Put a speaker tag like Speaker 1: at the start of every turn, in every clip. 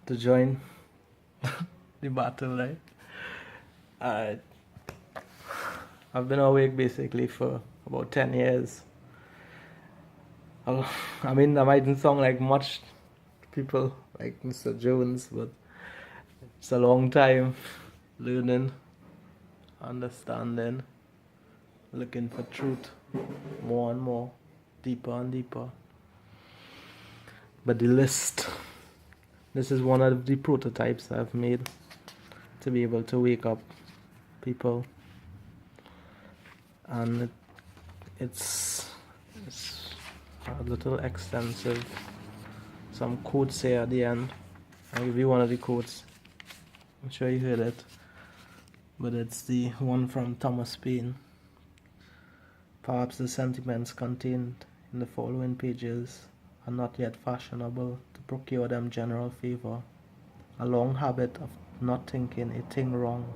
Speaker 1: to join the battle, right? Alright. I've been awake basically for about 10 years. I mean, that mightn't sound like much to people like Mr. Jones, but it's a long time learning, understanding, looking for truth more and more, deeper and deeper. But this is one of the prototypes I've made to be able to wake up people, and it's a little extensive. Some quotes here at the end. I'll give you one of the quotes. I'm sure you heard it, but it's the one from Thomas Paine. Perhaps the sentiments contained in the following pages are not yet fashionable to procure them general favor. A long habit of not thinking a thing wrong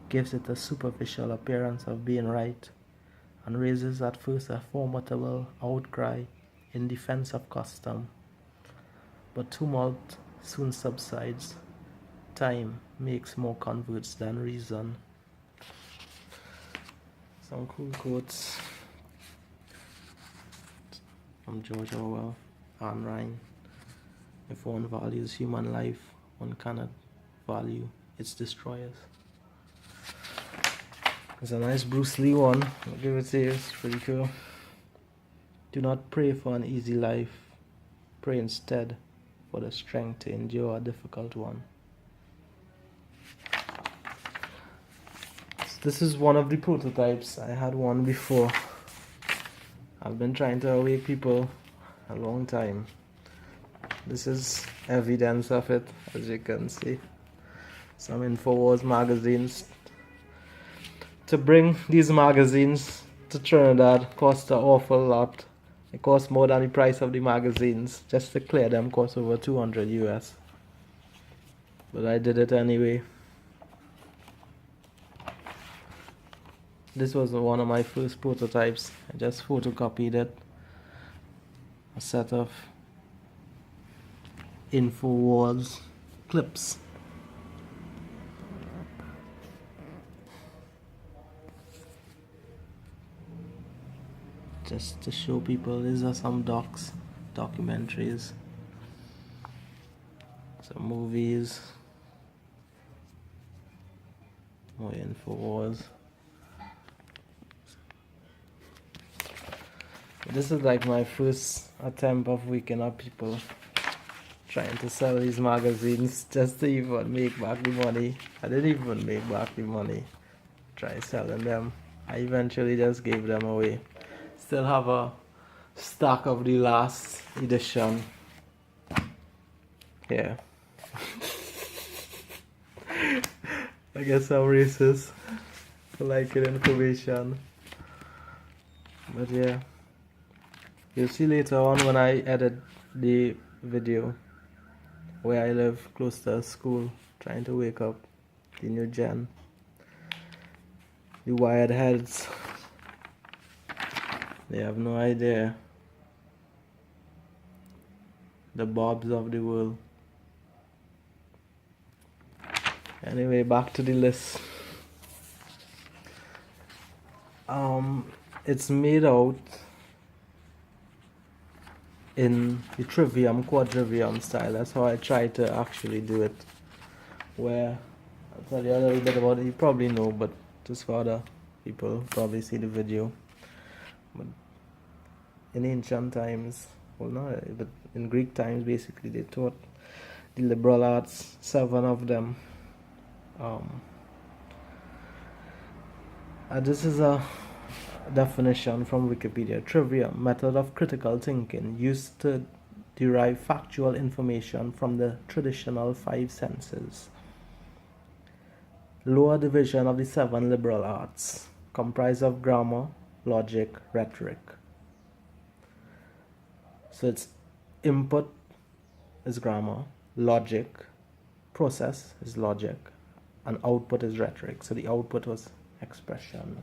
Speaker 1: gives it a superficial appearance of being right, and raises at first a formidable outcry in defense of custom. But tumult soon subsides. Time makes more converts than reason. Some cool quotes from George Orwell, Anne Ryan. If one values human life, one cannot value its destroyers. It's a nice Bruce Lee one. I'll give it to you. It's pretty cool. Do not pray for an easy life. Pray instead for the strength to endure a difficult one. So this is one of the prototypes. I had one before. I've been trying to awake people a long time. This is evidence of it, as you can see. Some Infowars magazines. To bring these magazines to Trinidad cost an awful lot. It cost more than the price of the magazines. Just to clear them cost over 200 US. But I did it anyway. This was one of my first prototypes. I just photocopied it. A set of Infowars clips. Just to show people, these are some documentaries, some movies, more Infowars. This is like my first attempt of waking up people, trying to sell these magazines just to even make back the money. I didn't even make back the money. Try selling them. I eventually just gave them away. Still have a stack of the last edition here. I guess I'm racist for liking information. But yeah. You'll see later on when I edit the video where I live close to a school, trying to wake up the new gen. The wired heads. They have no idea. The bobs of the world. Anyway, back to the list. It's made out in the trivium, quadrivium style. That's how I try to actually do it. Where, I'll tell you a little bit about it. You probably know, but just for other people probably see the video. But in ancient times, well, not, but in Greek times, basically, they taught the liberal arts, 7 of them. This is a definition from Wikipedia. Trivium, method of critical thinking used to derive factual information from the traditional 5 senses. Lower division of the 7 liberal arts, comprised of grammar, logic, rhetoric. So it's input is grammar, logic, process is logic, and output is rhetoric. So the output was expression.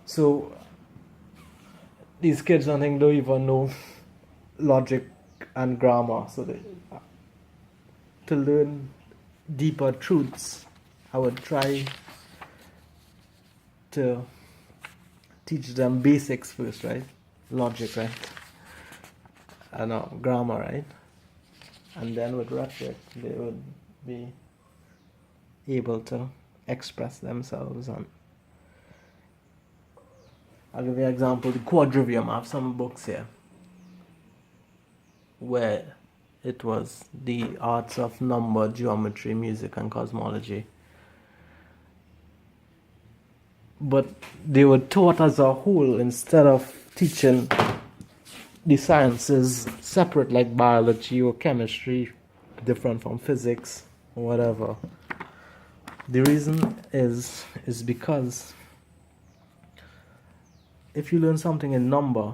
Speaker 1: So these kids, I think, don't even know logic and grammar. So to learn deeper truths, I would try to teach them basics first, right? Logic, right? Grammar, right? And then with rhetoric, they would be able to express themselves. And I'll give you an example. The quadrivium. I have some books here where it was the arts of number, geometry, music, and cosmology. But they were taught as a whole instead of teaching the sciences separate, like biology or chemistry, different from physics or whatever. The reason is because if you learn something in number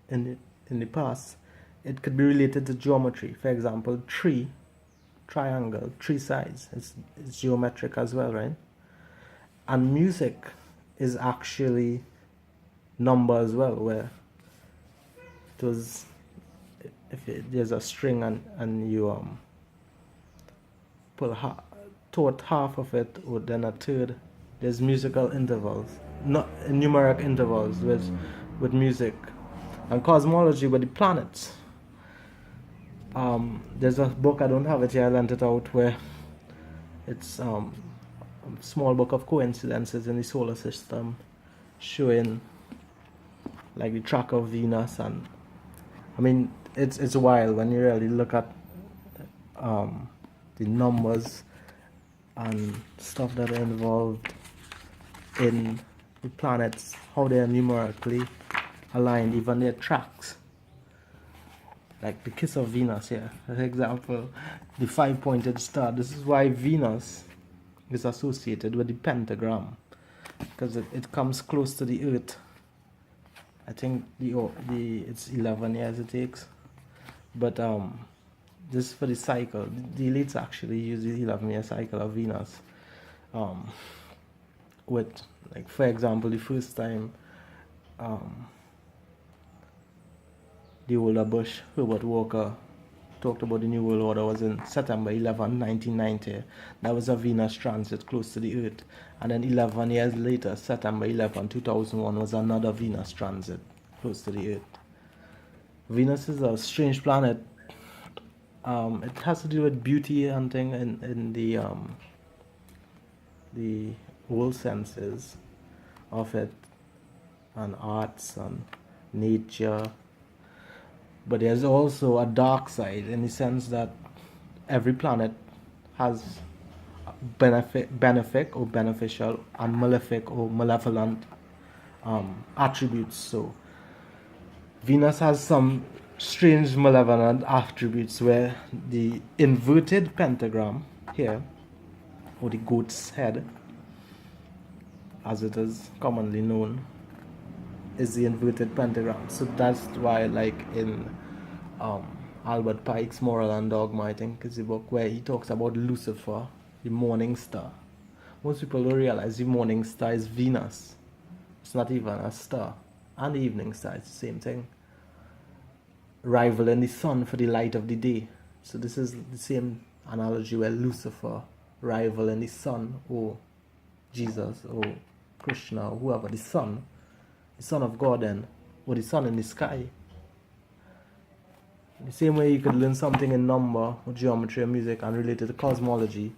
Speaker 1: in the past, it could be related to geometry. For example, triangle, three sides. It's geometric as well, right? And music is actually number as well, where it was, there's a string and you pull toward half of it, or then a third. There's musical intervals, not numeric intervals with music. And cosmology with the planets. There's a book, I don't have it here, I lent it out, where it's a small book of coincidences in the solar system, showing like the track of Venus. And I mean, it's wild when you really look at the numbers and stuff that are involved in the planets, how they are numerically aligned, even their tracks. Like the kiss of Venus here, for example, the 5-pointed star. This is why Venus is associated with the pentagram, because it comes close to the Earth. I think it's 11 years it takes, but this is for the cycle. The elites actually use the 11-year cycle of Venus. With, like, for example, the first time the older Bush, Herbert Walker, talked about the New World Order was in September 11, 1990. That was a Venus transit close to the Earth. And then 11 years later, September 11, 2001, was another Venus transit close to the Earth. Venus is a strange planet. It has to do with beauty hunting in the whole senses of it, and arts and nature. But there's also a dark side, in the sense that every planet has benefic or beneficial, and malefic or malevolent attributes. So Venus has some strange malevolent attributes, where the inverted pentagram here, or the goat's head, as it is commonly known, is the inverted pentagram. So that's why, like in Albert Pike's Moral and Dogma, I think is the book, where he talks about Lucifer, the morning star. Most people don't realize the morning star is Venus. It's not even a star. And the evening star, it's the same thing. Rivaling the sun for the light of the day. So this is the same analogy, where Lucifer rivaling the sun, or Jesus, or Krishna, or whoever, the Son of God, then, or the sun in the sky. The same way you could learn something in number, or geometry, or music, and relate it to cosmology.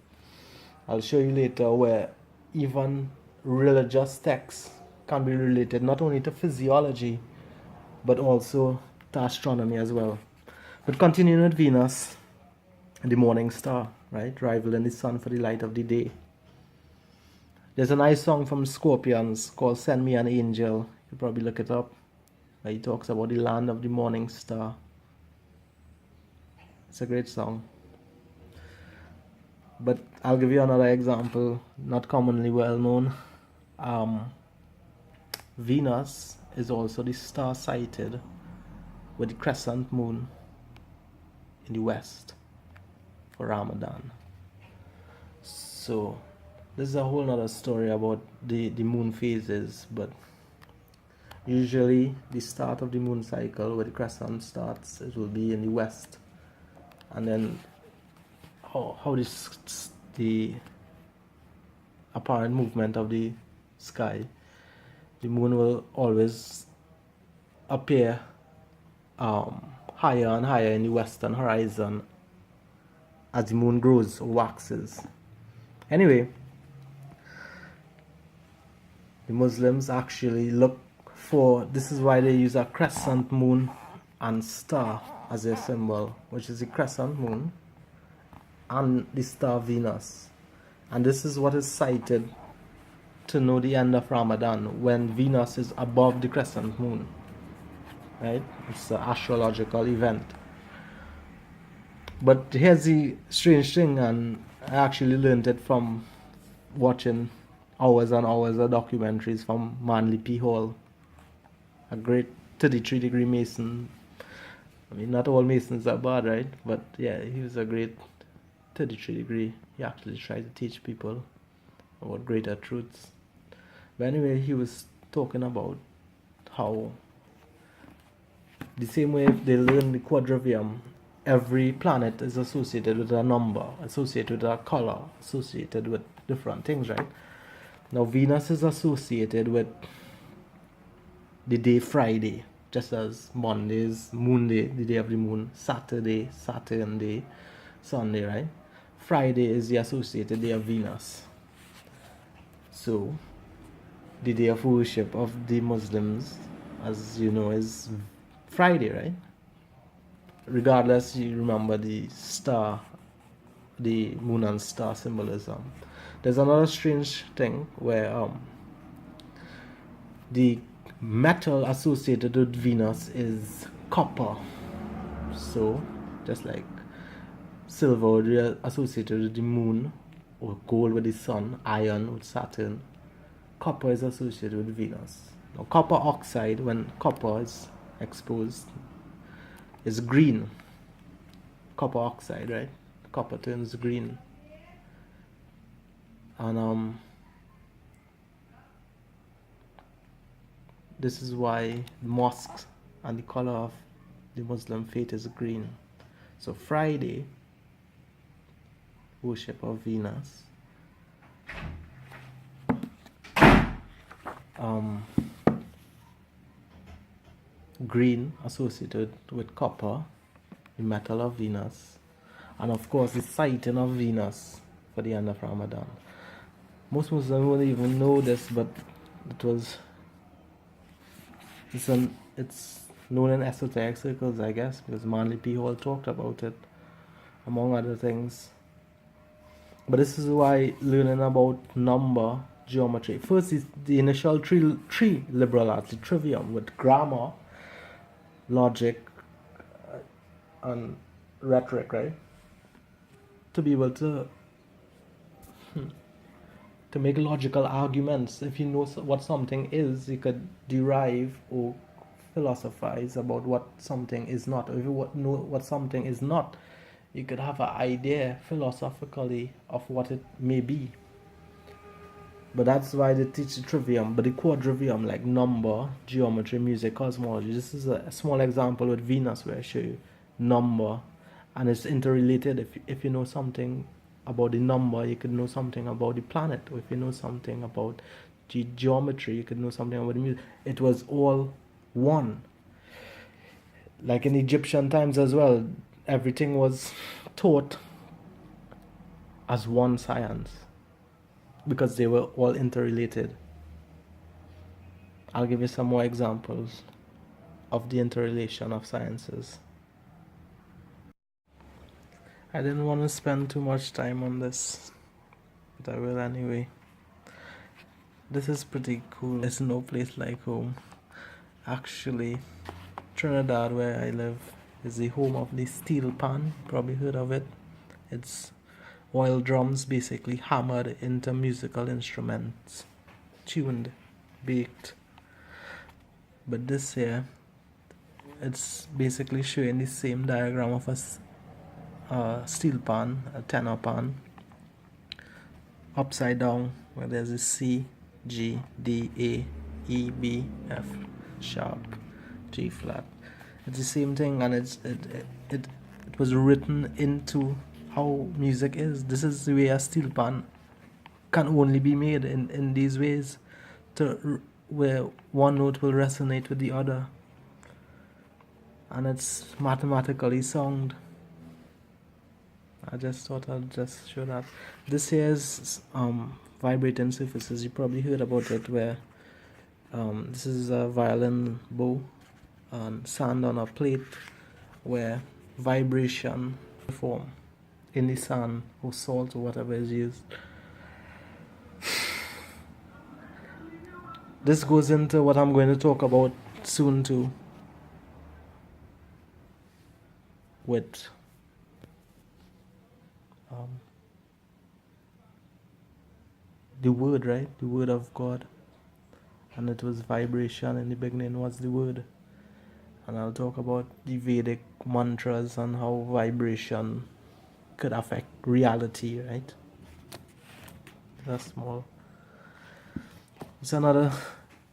Speaker 1: I'll show you later where even religious texts can be related not only to physiology, but also to astronomy as well. But continuing with Venus, the morning star, right, rivaling the sun for the light of the day. There's a nice song from Scorpions called Send Me an Angel. You probably look it up, where he talks about the land of the morning star. It's a great song. But I'll give you another example, not commonly well known. Venus is also the star sighted with the crescent moon in the west for Ramadan. So this is a whole nother story about the moon phases, but usually the start of the moon cycle, where the crescent starts, it will be in the west, and then how the apparent movement of the sky, the moon will always appear higher and higher in the western horizon as the moon grows or waxes. Anyway, the Muslims actually look for, this is why they use a crescent moon and star as their symbol, which is the crescent moon and the star Venus. And this is what is cited to know the end of Ramadan, when Venus is above the crescent moon. Right? It's an astrological event. But here's the strange thing, and I actually learned it from watching hours and hours of documentaries from Manly P. Hall, a great 33-degree Mason. I mean, not all Masons are bad, right? But yeah, he was a great 33-degree. He actually tried to teach people about greater truths. But anyway, he was talking about how the same way they learn the quadrivium, every planet is associated with a number, associated with a color, associated with different things, right? Now Venus is associated with the day Friday, just as Monday is Moon Day, the day of the moon, Saturday, Saturn Day, Sunday, right? Friday is the associated day of Venus. So the day of worship of the Muslims, as you know, is Friday, right? Regardless, you remember the star, the moon and star symbolism. There's another strange thing where the metal associated with Venus is copper. So just like silver would be associated with the moon, or gold with the sun, iron with Saturn, copper is associated with Venus. Now copper oxide, when copper is exposed, is green. Copper oxide, right? Copper turns green. And this is why the mosques and the color of the Muslim faith is green. So Friday, worship of Venus. Green associated with copper, the metal of Venus, and of course the sighting of Venus for the end of Ramadan. Most Muslims won't even know this, but it's known in esoteric circles, I guess, because Manly P. Hall talked about it, among other things. But this is why learning about number, geometry. First is the initial three liberal arts, the trivium, with grammar, logic, and rhetoric, right? To be able to make logical arguments. If you know what something is, you could derive or philosophize about what something is not. Or if you know what something is not, you could have an idea philosophically of what it may be. But that's why they teach the trivium. But the quadrivium, like number, geometry, music, cosmology, this is a small example with Venus where I show you number, and it's interrelated. If you know something about the number, you could know something about the planet. Or if you know something about geometry, you could know something about the music. It was all one. Like in Egyptian times as well, everything was taught as one science, because they were all interrelated. I'll give you some more examples of the interrelation of sciences. I didn't want to spend too much time on this, but I will anyway. This is pretty cool. There's no place like home. Actually, Trinidad, where I live, is the home of the steel pan. Probably heard of it. It's oil drums basically hammered into musical instruments, tuned, baked. But this here, it's basically showing the same diagram of a steel pan, a tenor pan, upside down, where there's a C, G, D, A, E, B, F sharp, G flat. It's the same thing, and it was written into how music is. This is the way a steel pan can only be made in these ways, where one note will resonate with the other, and it's mathematically sound. I just thought I'd just show that. This here is vibrating surfaces. You probably heard about it, where this is a violin bow and sand on a plate, where vibration form in the sand or salt or whatever is used. This goes into what I'm going to talk about soon too, with the word, right? The word of God. And it was vibration in the beginning was the word. And I'll talk about the Vedic mantras and how vibration could affect reality, right? That's small. It's another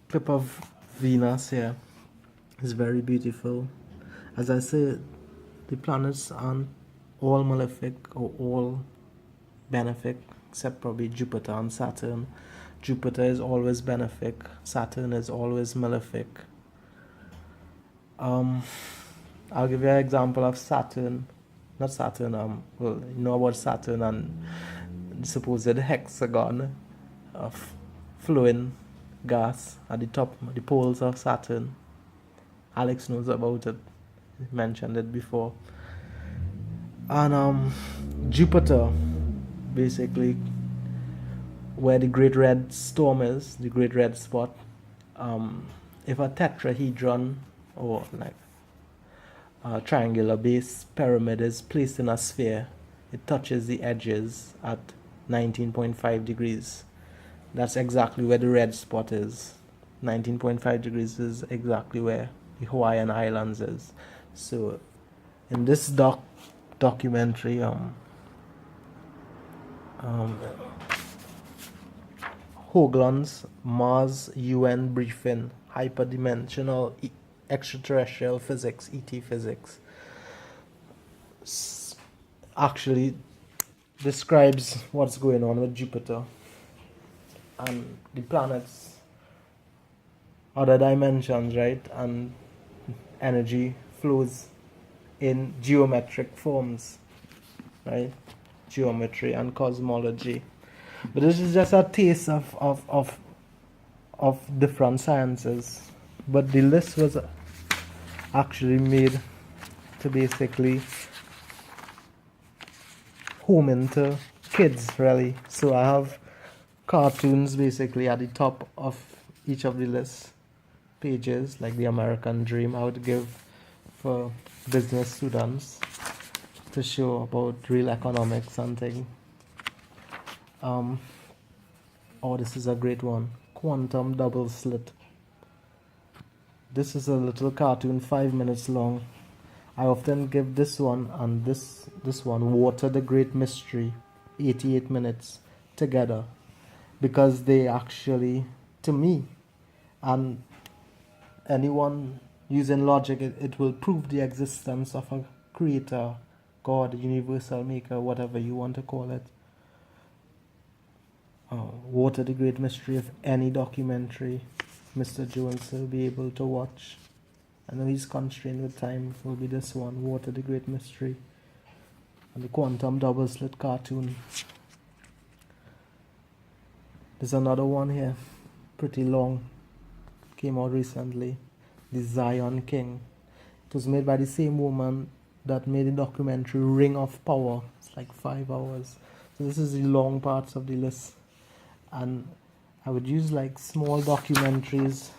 Speaker 1: clip of Venus here. It's very beautiful. As I said, the planets aren't all malefic or all benefic, except probably Jupiter and Saturn. Jupiter is always benefic, Saturn is always malefic. I'll give you an example of Saturn. Not Saturn, well, you know about Saturn and the supposed hexagon of flowing gas at the top, the poles of Saturn. Alex knows about it. He mentioned it before. And Jupiter, basically, where the Great Red Storm is, the Great Red Spot, if a tetrahedron or like a triangular base pyramid is placed in a sphere, it touches the edges at 19.5 degrees. That's exactly where the red spot is. 19.5 degrees is exactly where the Hawaiian Islands is. So in this documentary, Hoagland's Mars UN briefing, hyperdimensional extraterrestrial physics, ET physics, actually describes what's going on with Jupiter and the planets, other dimensions, right? And energy flows in geometric forms, right? Geometry and cosmology. But this is just a taste of different sciences. But the list was actually made to basically home into kids, really. So I have cartoons basically at the top of each of the list pages, like the American Dream I would give for business students to show about real economics and things. Oh, this is a great one. Quantum double slit. This is a little cartoon, 5 minutes long. I often give this one and this one, Water the Great Mystery, 88 minutes together, because they actually, to me, and anyone using logic, it will prove the existence of a creator, God, universal maker, whatever you want to call it. Water the Great Mystery of any documentary Mr. Jones will be able to watch. I know he's constrained with time. Will be this one, Water the Great Mystery, and the Quantum Double Slit cartoon. There's another one here, pretty long, came out recently, the Zion King. It was made by the same woman that made the documentary Ring of Power. It's like 5 hours. So this is the long parts of the list. And I would use like small documentaries,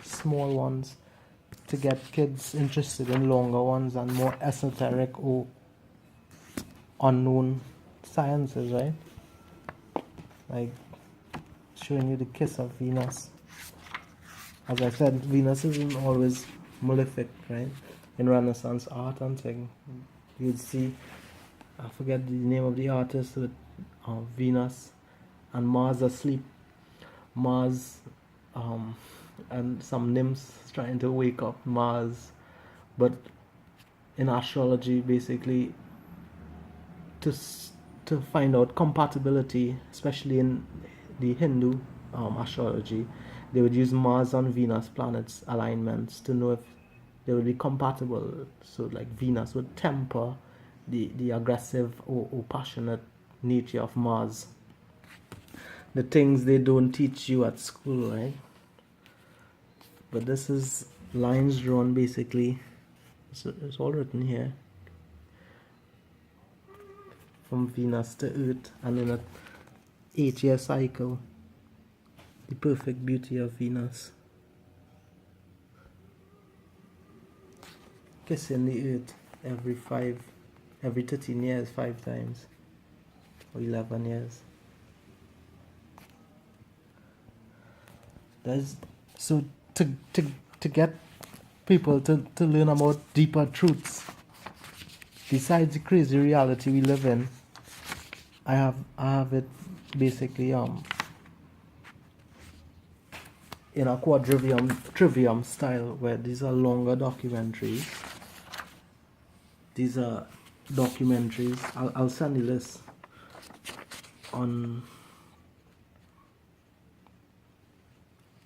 Speaker 1: small ones, to get kids interested in longer ones and more esoteric or unknown sciences, right? Like showing you the kiss of Venus. As I said, Venus isn't always malefic, right? In Renaissance art and thing, you'd see, I forget the name of the artist, with Venus and Mars asleep. Mars and some nymphs trying to wake up Mars. But in astrology, basically, to find out compatibility, especially in the Hindu astrology. They would use Mars and Venus planets alignments to know if they would be compatible. So like Venus would temper the aggressive or passionate nature of Mars. The things they don't teach you at school, right? But this is lines drawn basically. It's all written here. From Venus to Earth, and in a 8-year cycle, the perfect beauty of Venus kissing the Earth every 13 years, 5 times, or 11 years. So to get people to learn about deeper truths besides the crazy reality we live in, I have it basically in a trivium style, where these are longer documentaries. These are documentaries. I'll send you this on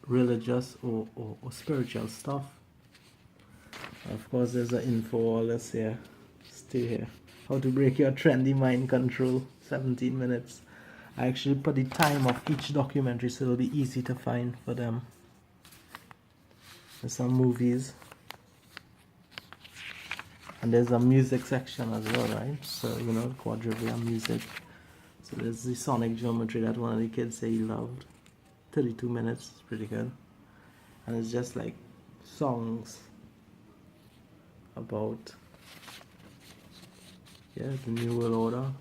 Speaker 1: religious or spiritual stuff. Of course, there's an info all this here. Stay here. How to break your trendy mind control. 17 minutes. I actually put the time of each documentary so it'll be easy to find for them. There's some movies. And there's a music section as well, right? So, you know, quadrivium music. So there's the sonic geometry that one of the kids say he loved. 32 minutes, it's pretty good. And it's just like songs about, yeah, the New World Order.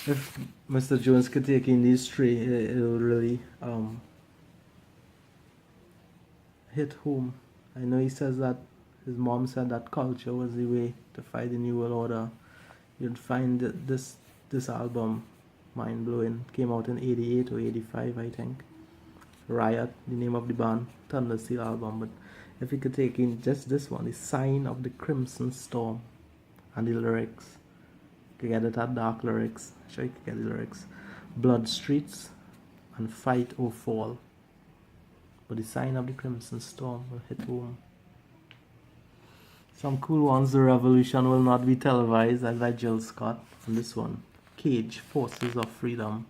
Speaker 1: If Mr. Jones could take in these three, it'll really hit home. I know he says that his mom said that culture was the way to fight the New World Order. You'd find that this album, mind blowing, came out in 88 or 85, I think. Riot, the name of the band, Thunder Steel album. But if you could take in just this one, the Sign of the Crimson Storm, and the lyrics. You can get it at dark lyrics. Sure, you can get the lyrics. Blood Streets and Fight or Fall. But the Sign of the Crimson Storm will hit home. Some cool ones. The Revolution Will Not Be Televised, as by Jill Scott. And this one, Cage, Forces of Freedom.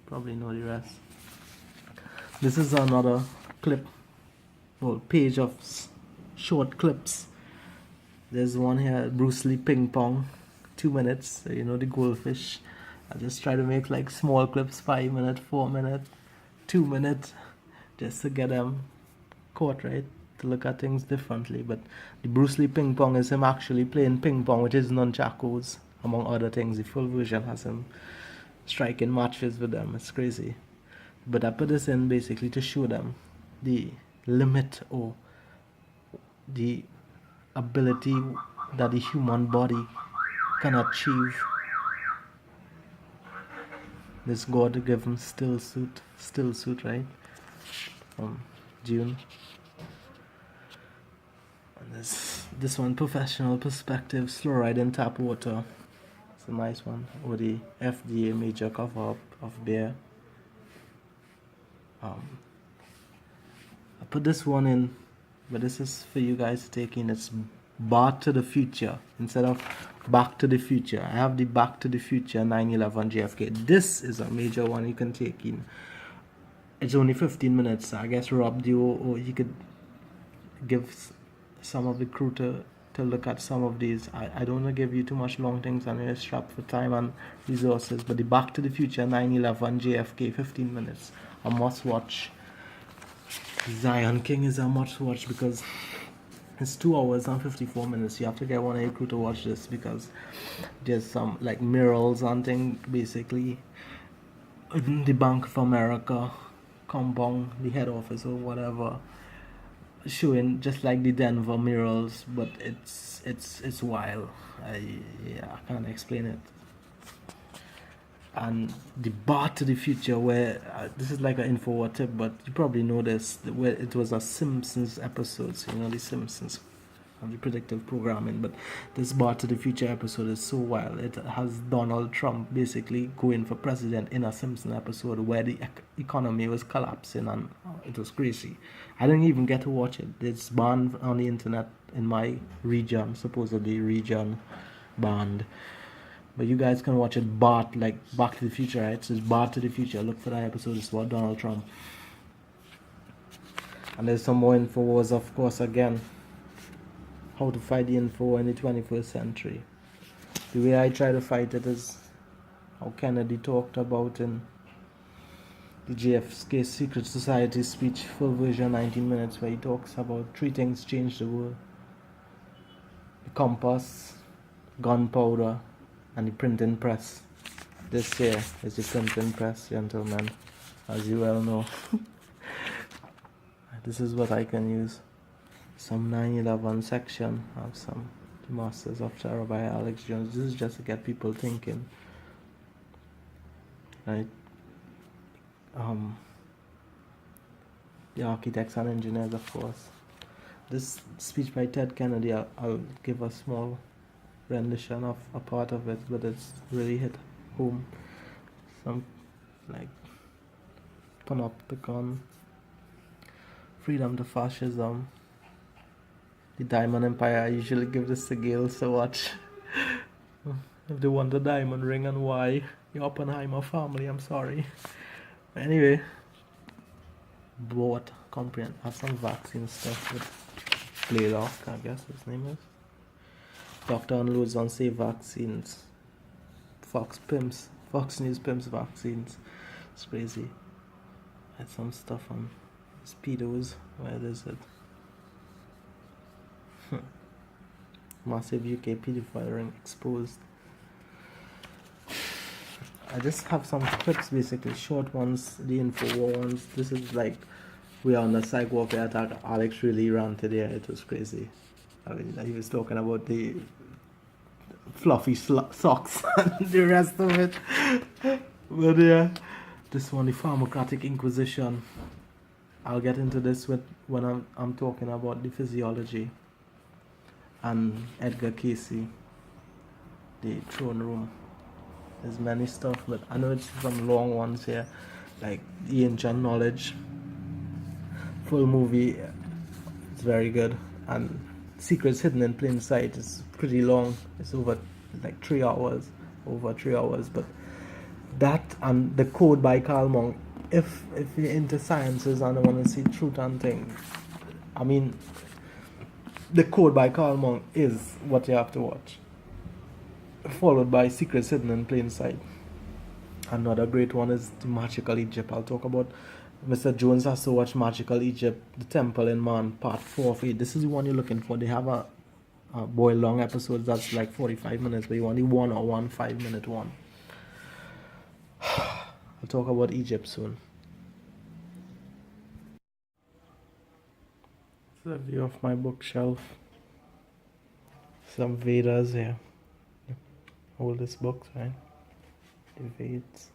Speaker 1: Probably know the rest. This is another clip, well, page of short clips. There's one here, Bruce Lee Ping Pong, 2 minutes. So, you know, the goldfish. I just try to make like small clips, 5 minutes, 4 minutes, 2 minutes, just to get them caught, right? To look at things differently. But the Bruce Lee Ping Pong is him actually playing ping pong with his nunchakus, among other things. The full version has him striking matches with them. It's crazy. But I put this in basically to show them the limit or the ability that the human body can achieve. This God gave him still suit, right? From June. And this one, Professional Perspectives, Fluoride in Tap Water. It's a nice one. Or the FDA major cover-up of beer. I put this one in, but this is for you guys to take in. It's Back to the Future instead of Back to the Future. I have the Back to the Future 9/11 JFK. This is a major one you can take in. It's only 15 minutes. I guess Rob Dio, or you could give some of the crew to look at some of these. I don't want to give you too much long things, and I'm strapped for time and resources. But the Back to the Future 9/11 JFK, 15 minutes. A must watch. Zion King is a must watch because it's 2 hours and 54 minutes. You have to get one of your crew to watch this because there's some like murals and things basically in the Bank of America compound, the head office or whatever, showing just like the Denver murals, but it's wild. I can't explain it. And the Back to the Future, where this is like an info tip, but you probably know this, where it was a Simpsons episode. So you know the Simpsons, of the predictive programming. But this Bar to the Future episode is so wild. It has Donald Trump basically going for president in a Simpson episode where the economy was collapsing, and it was crazy. I didn't even get to watch it. It's banned on the internet in my region, supposedly region banned. But you guys can watch it. Bart, like Back to the Future, right? So it's Bart to the Future. Look for that episode. It's about Donald Trump. And there's some more infowars, of course, again. How to fight the info in the 21st century. The way I try to fight it is how Kennedy talked about in the JFK Secret Society speech, full version, 19 minutes, where he talks about 3 things changed the world: the compass, gunpowder, and the printing press. This here is the printing press, gentlemen, as you well know. This is what I can use. Some 9/11 section of some Masters of Terror by Alex Jones. This is just to get people thinking, right? The architects and engineers, of course. This speech by Ted Kennedy, I'll give a small rendition of a part of it, but it's really hit home. Some like panopticon, freedom to fascism, the Diamond Empire. I usually give this to Gail to watch. If they want the diamond ring and why, the Oppenheimer family, I'm sorry. Anyway, what comprehend have some vaccine stuff with Blaylock, I guess his name is. Doctor unloads on safe vaccines. Fox News pimps vaccines. It's crazy. Had some stuff on speedos. Where is it? Massive UK pedophile ring exposed. I just have some clips, basically short ones, the info ones. This is like we are on the psych warfare attack. Alex really ranted here. It was crazy. I mean, he was talking about the fluffy socks and the rest of it. But yeah, this one, the pharmacratic inquisition. I'll get into this when I'm talking about the physiology and Edgar Casey, the throne room. There's many stuff, but I know it's some long ones here, like the ancient knowledge. Full movie, it's very good, and Secrets Hidden in Plain Sight is pretty long. It's over like 3 hours, but that and The Code by Carl Monk. If you're into sciences and want to see truth and things, I mean, The Code by Carl Monk is what you have to watch, followed by Secrets Hidden in Plain Sight. Another great one is The Magical Egypt. I'll talk about Mr. Jones has to watch Magical Egypt, The Temple in Man, part 4 of 8. This is the one you're looking for. They have a boil long episode that's like 45 minutes, but you want the 1 or 1 5-minute one. I'll talk about Egypt soon. This is a view of my bookshelf. Some Vedas here. Oldest books, right? The Vedas.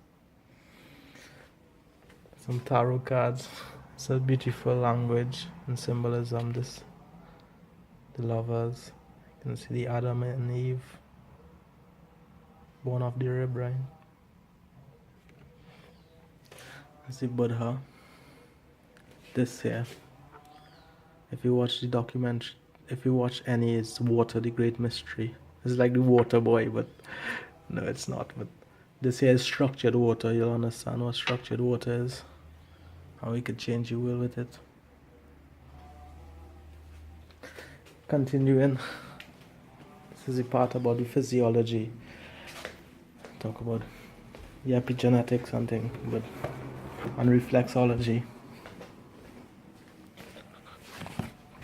Speaker 1: Some tarot cards. It's a beautiful language and symbolism. The lovers. You can see the Adam and Eve, born of the rib, right? That's the Buddha. This here. If you watch the documentary, if you watch any, it's Water, the Great Mystery. It's like the water boy, but no, it's not. But this here is structured water. You'll understand what structured water is. How we could change your will with it. Continuing. This is the part about the physiology. Talk about the epigenetics and things, but and reflexology.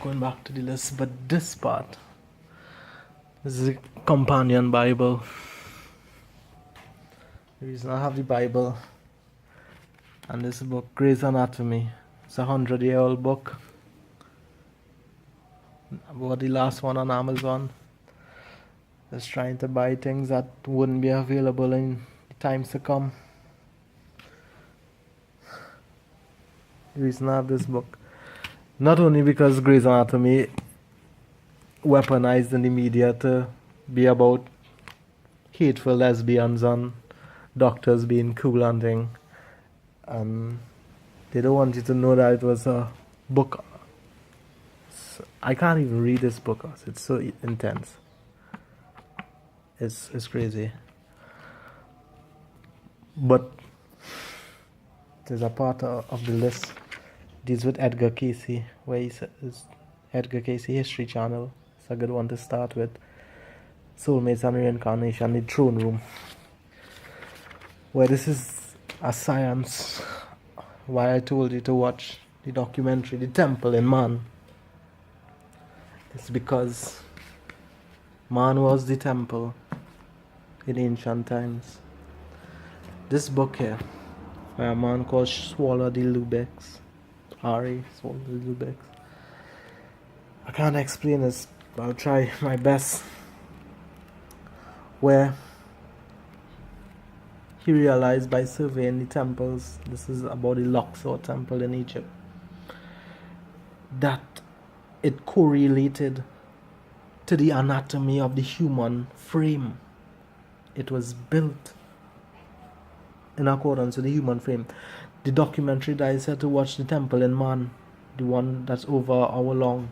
Speaker 1: Going back to the list, but this part. This is a companion Bible. The reason I have the Bible and this book, Grey's Anatomy. It's a 100-year-old book. I bought the last one on Amazon. Just trying to buy things that wouldn't be available in the times to come. The reason I have this book, not only because Grey's Anatomy weaponized in the media to be about hateful lesbians and doctors being cool and thing. And they don't want you to know that it was a book. I can't even read this book. It's so intense. It's crazy. But there's a part of the list deals with Edgar Casey, where he says Edgar Casey History Channel. It's a good one to start with. Soulmates and Reincarnation, the Throne Room, where this is a science. Why I told you to watch the documentary The Temple in Man. It's because man was the temple in ancient times. This book here, by a man called Swallow de Lubex, R.A. Swallow de Lubex. I can't explain this, but I'll try my best. Where he realized by surveying the temples, this is about the Luxor temple in Egypt, that it correlated to the anatomy of the human frame. It was built in accordance with the human frame. The documentary that I said to watch, The Temple in Man, the one that's over an hour long,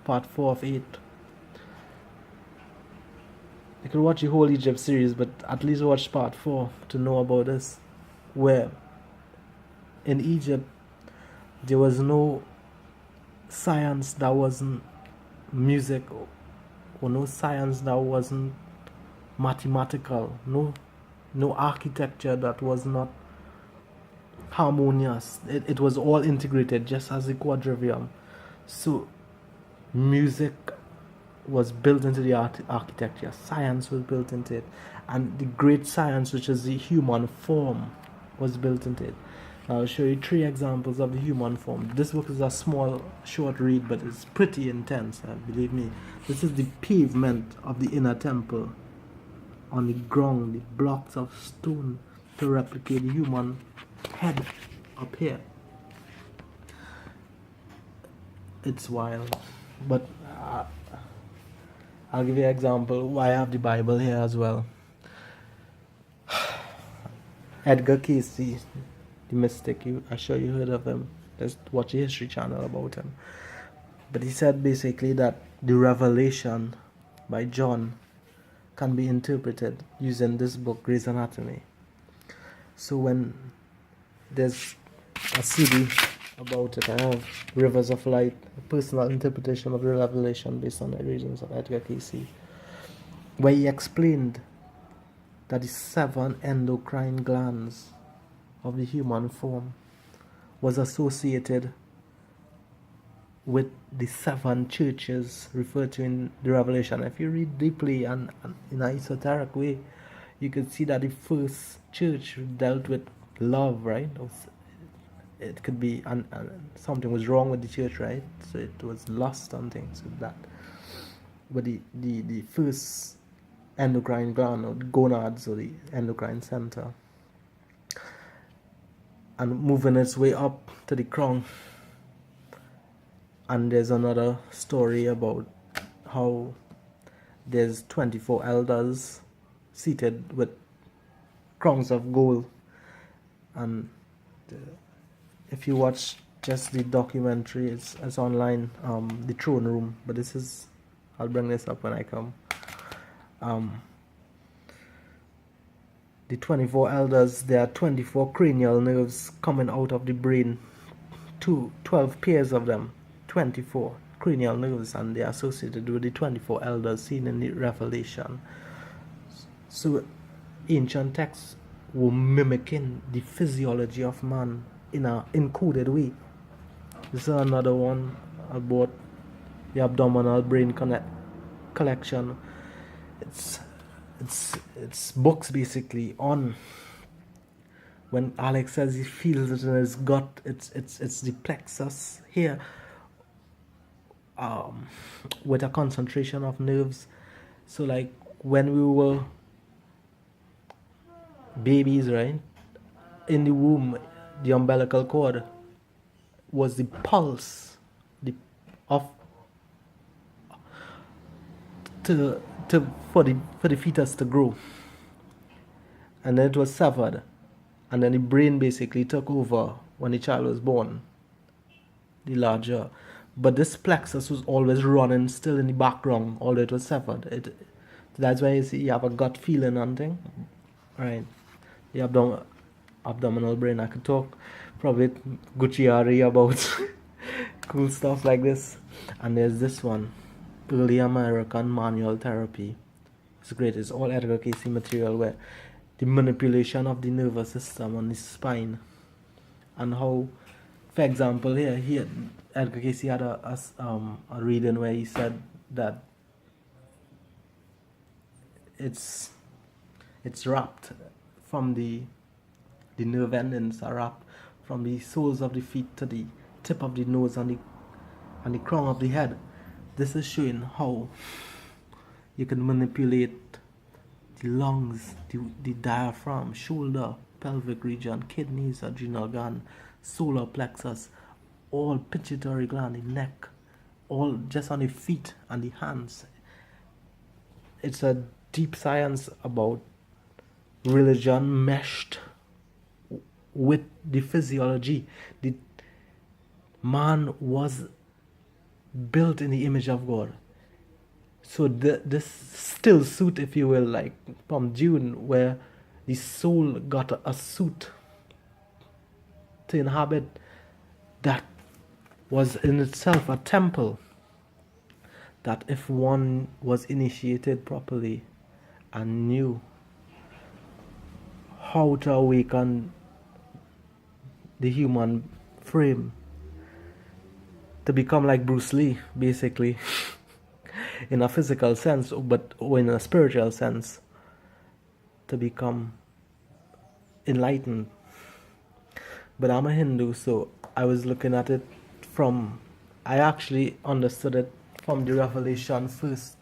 Speaker 1: part 4 of 8. You could watch the whole Egypt series, but at least watch part 4 to know about this. Where in Egypt there was no science that wasn't music, or no science that wasn't mathematical, no architecture that was not harmonious. It was all integrated, just as the quadrivium. So music was built into the architecture, science was built into it, and the great science, which is the human form, was built into it. I'll show you 3 examples of the human form. This book is a small, short read, but it's pretty intense, believe me. This is the pavement of the inner temple. On the ground, the blocks of stone to replicate the human head up here. It's wild. But I'll give you an example why I have the Bible here as well. Edgar Casey, the mystic, I'm sure you heard of him. Just watch the History Channel about him. But he said basically that the revelation by John can be interpreted using this book, Grey's Anatomy. So when there's a CD about it, I have Rivers of Light, a personal interpretation of the revelation based on the reasons of Edgar Casey, where he explained that the 7 endocrine glands of the human form was associated with the 7 churches referred to in the Revelation. If you read deeply and in an esoteric way, you could see that the first church dealt with love, right? It could be something was wrong with the church, right? So it was lust and things like that. But the first endocrine gland, or the gonads, or the endocrine center, and moving its way up to the crown. And there's another story about how there's 24 elders seated with crowns of gold. And if you watch just the documentary, it's online, The Throne Room. But I'll bring this up when I come. The 24 elders, there are 24 cranial nerves coming out of the brain, 12 pairs of them, 24 cranial nerves, and they are associated with the 24 elders seen in the Revelation. So ancient texts were mimicking the physiology of man in an encoded way. This is another one about the abdominal brain collection. It's books basically on when Alex says he feels it in his gut. It's the plexus here, with a concentration of nerves. So like when we were babies, right, in the womb, the umbilical cord was the pulse of to for the fetus to grow, and then it was severed, and then the brain basically took over when the child was born, the larger. But this plexus was always running still in the background, although it was severed. That's why you see you have a gut feeling and thing, right? The abdominal brain. I could talk probably Gucciari about cool stuff like this. And there's this one, early American manual therapy. It's great. It's all Edgar Casey material where the manipulation of the nervous system on the spine, and how, for example, here Edgar Casey had a reading where he said that it's wrapped from the nerve endings are wrapped from the soles of the feet to the tip of the nose and the crown of the head. This is showing how you can manipulate the lungs, the diaphragm, shoulder, pelvic region, kidneys, adrenal gland, solar plexus, all pituitary gland, the neck, all just on the feet and the hands. It's a deep science about religion meshed with the physiology. The man was built in the image of God. So this still suit, if you will, like from June, where the soul got a suit to inhabit, that was in itself a temple, that if one was initiated properly and knew how to awaken the human frame to become like Bruce Lee, basically, in a physical sense, but in a spiritual sense, to become enlightened. But I'm a Hindu, so I was looking at it I actually understood it from the revelation first,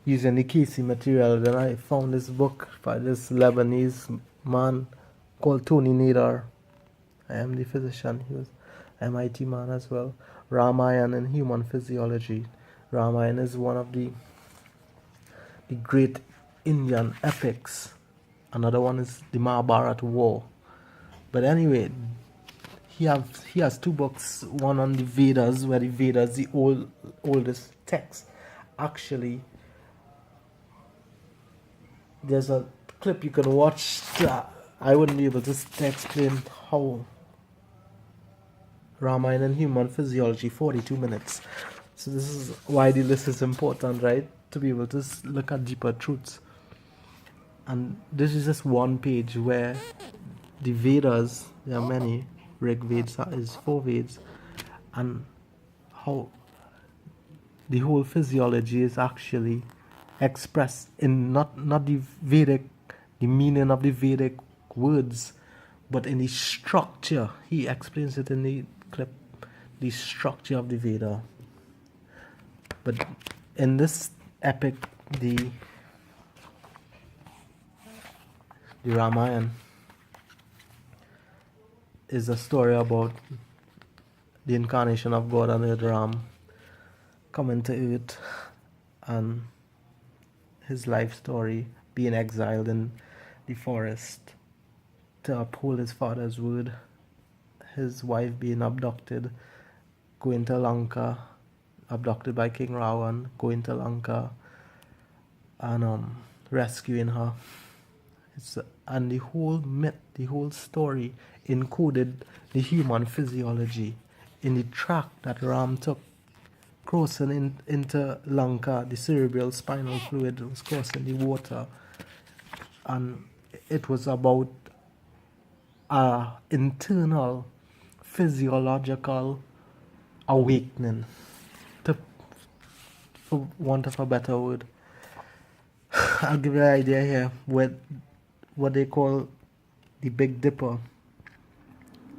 Speaker 1: using the Casey material. Then I found this book by this Lebanese man called Tony Nader. I am the physician. He was MIT man as well. Ramayana and Human Physiology. Ramayana is one of the great Indian epics. Another one is the Mahabharata War. But anyway, he has two books. One on the Vedas, where the Vedas, the oldest text. Actually, there's a clip you can watch. I wouldn't be able to explain how Ramayana and Human Physiology, 42 minutes. So this is why the list is important, right? To be able to look at deeper truths. And this is just one page where the Vedas, there are many, Rig Veds is 4 Veds, and how the whole physiology is actually expressed in not the Vedic, the meaning of the Vedic words, but in the structure. He explains it in the clip, the structure of the Veda. But in this epic, the Ramayana is a story about the incarnation of God on earth, Ram coming to earth, and his life story, being exiled in the forest to uphold his father's word, his wife being abducted, going to Lanka, abducted by King Ravan, going to Lanka and rescuing her. And the whole myth, the whole story encoded the human physiology in the track that Ram took, crossing into Lanka. The cerebral spinal fluid was crossing the water, and it was about internal physiological awakening, for want of a better word. I'll give you an idea here with what they call the Big Dipper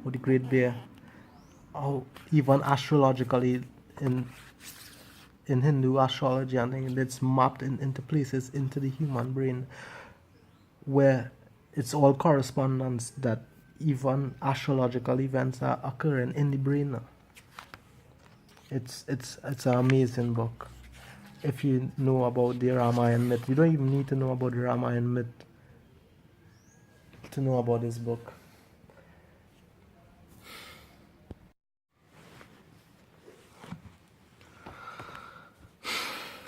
Speaker 1: or the Great Bear, or even astrologically in Hindu astrology, and things, it's mapped into places into the human brain where it's all correspondence that even astrological events are occurring in the brain. It's an amazing book. if you know about the Ramayana myth. You don't even need to know about the Ramayana myth to know about this book.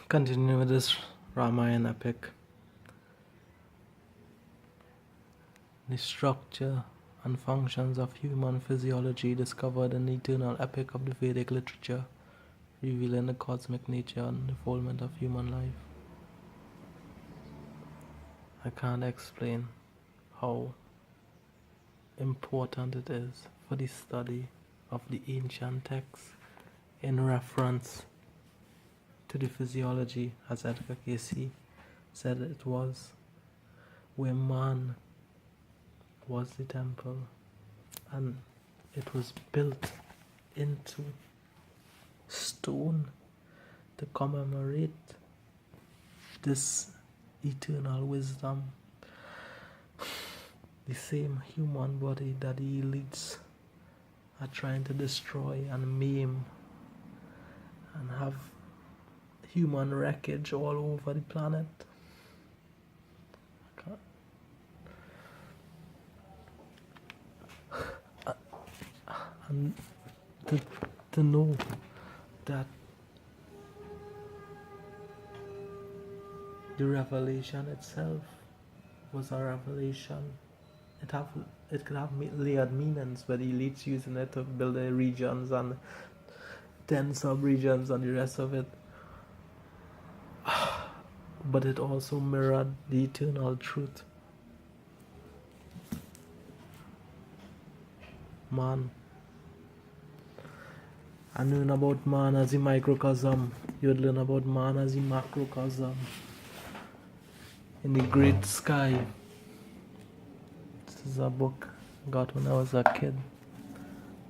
Speaker 1: Continue with this Ramayana epic. The structure and functions of human physiology discovered in the eternal epic of the Vedic literature, revealing the cosmic nature and unfoldment of human life. I can't explain how important it is for the study of the ancient texts in reference to the physiology, as Edgar Cayce said it was, where man was the temple and it was built into stone to commemorate this eternal wisdom. The same human body that the elites are trying to destroy and maim and have human wreckage all over the planet. And to know that the revelation itself was a revelation. It could have layered meanings, but the elites using it to build their regions and 10 sub-regions and the rest of it. But it also mirrored the eternal truth. Man. And learn about man as a microcosm. You would learn about man as a macrocosm. In the great sky. This is a book I got when I was a kid.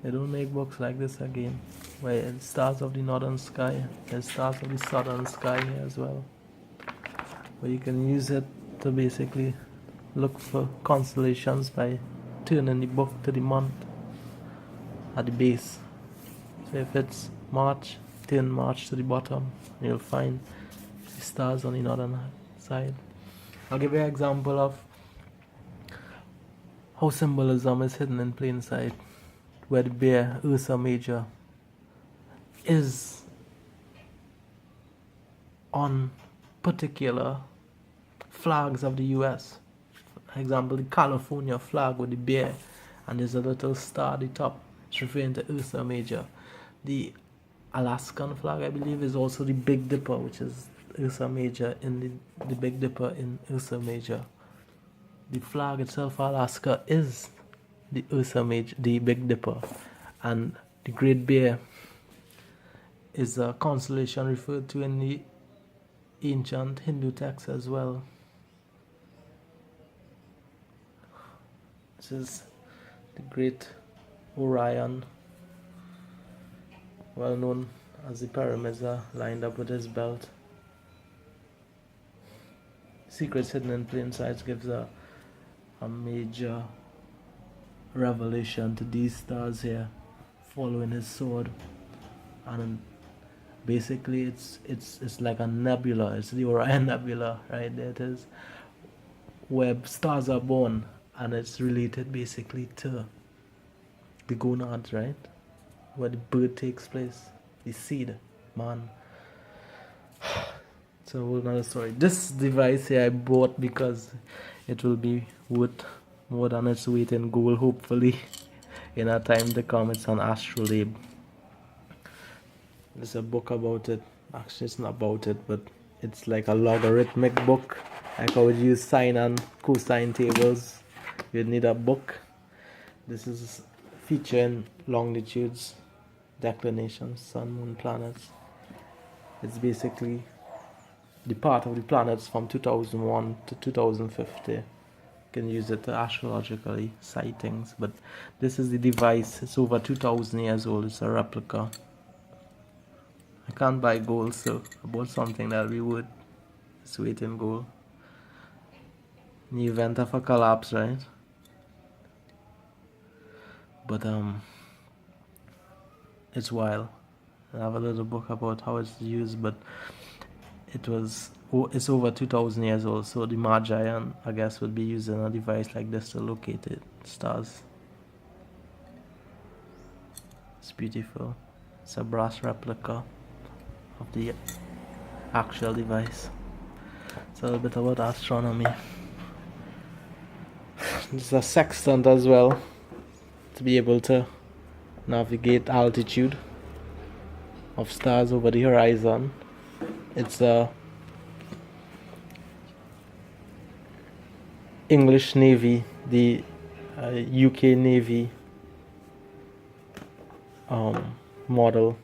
Speaker 1: They don't make books like this again. Where it's stars of the northern sky. There's stars of the southern sky here as well. Where you can use it to basically look for constellations by turning the book to the month at the base. So if it's March, turn March to the bottom, and you'll find the stars on the northern side. I'll give you an example of how symbolism is hidden in plain sight, where the bear, Ursa Major, is on particular flags of the US. For example, the California flag with the bear, and there's a little star at the top. It's referring to Ursa Major. The Alaskan flag, I believe, is also the Big Dipper, which is Ursa Major in the Big Dipper in Ursa Major. The flag itself, Alaska, is the Ursa Major, the Big Dipper, and the Great Bear is a constellation referred to in the ancient Hindu texts as well. This is the Great Orion, well known as the pyramids are lined up with his belt. Secrets hidden in plain sight gives a major revelation to these stars here following his sword, and basically it's like a nebula. It's the Orion Nebula, right? There it is, where stars are born, and it's related basically to the gonads, right? Where the birth takes place, the seed, man. So another story. This device here I bought because it will be worth more than its weight in gold, hopefully, in a time to come. It's an astrolabe. There's a book about it. Actually, it's not about it, but it's like a logarithmic book. Like I would use sine and cosine tables. You'd need a book. This is featuring longitudes, declinations, sun, moon, planets. It's basically the part of the planets from 2001 to 2050. You can use it to astrologically cite things, but this is the device. It's over 2,000 years old. It's a replica. I can't buy gold, so I bought something that we would. It's weight in gold. In the event of a collapse, right? But it's wild. I have a little book about how it's used, but it's over 2,000 years old, so the Magi, I guess, would be using a device like this to locate it, stars. It's beautiful. It's a brass replica of the actual device. It's a little bit about astronomy. There's a sextant as well to be able to navigate altitude of stars over the horizon. It's a English Navy, the UK Navy model.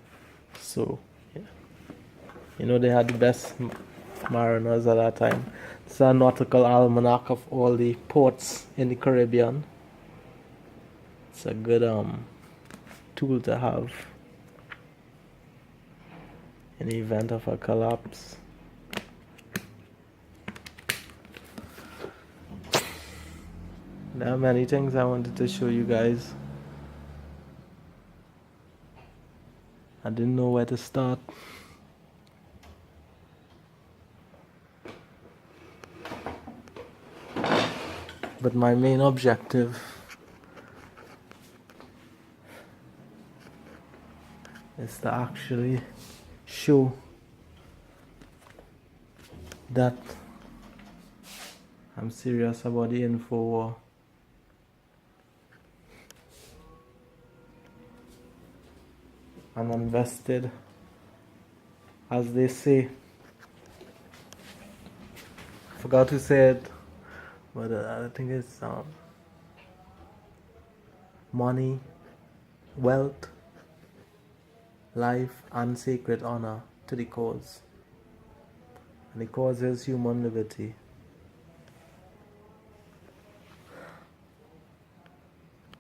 Speaker 1: So yeah. You know, they had the best mariners at that time. It's a nautical almanac of all the ports in the Caribbean. It's a good tool to have in the event of a collapse. There are many things I wanted to show you guys. I didn't know where to start. But my main objective is to actually show that I'm serious about the info war. I'm invested, as they say. Forgot to say it, but I think it's money, wealth, life, and sacred honor to the cause. And the cause is human liberty.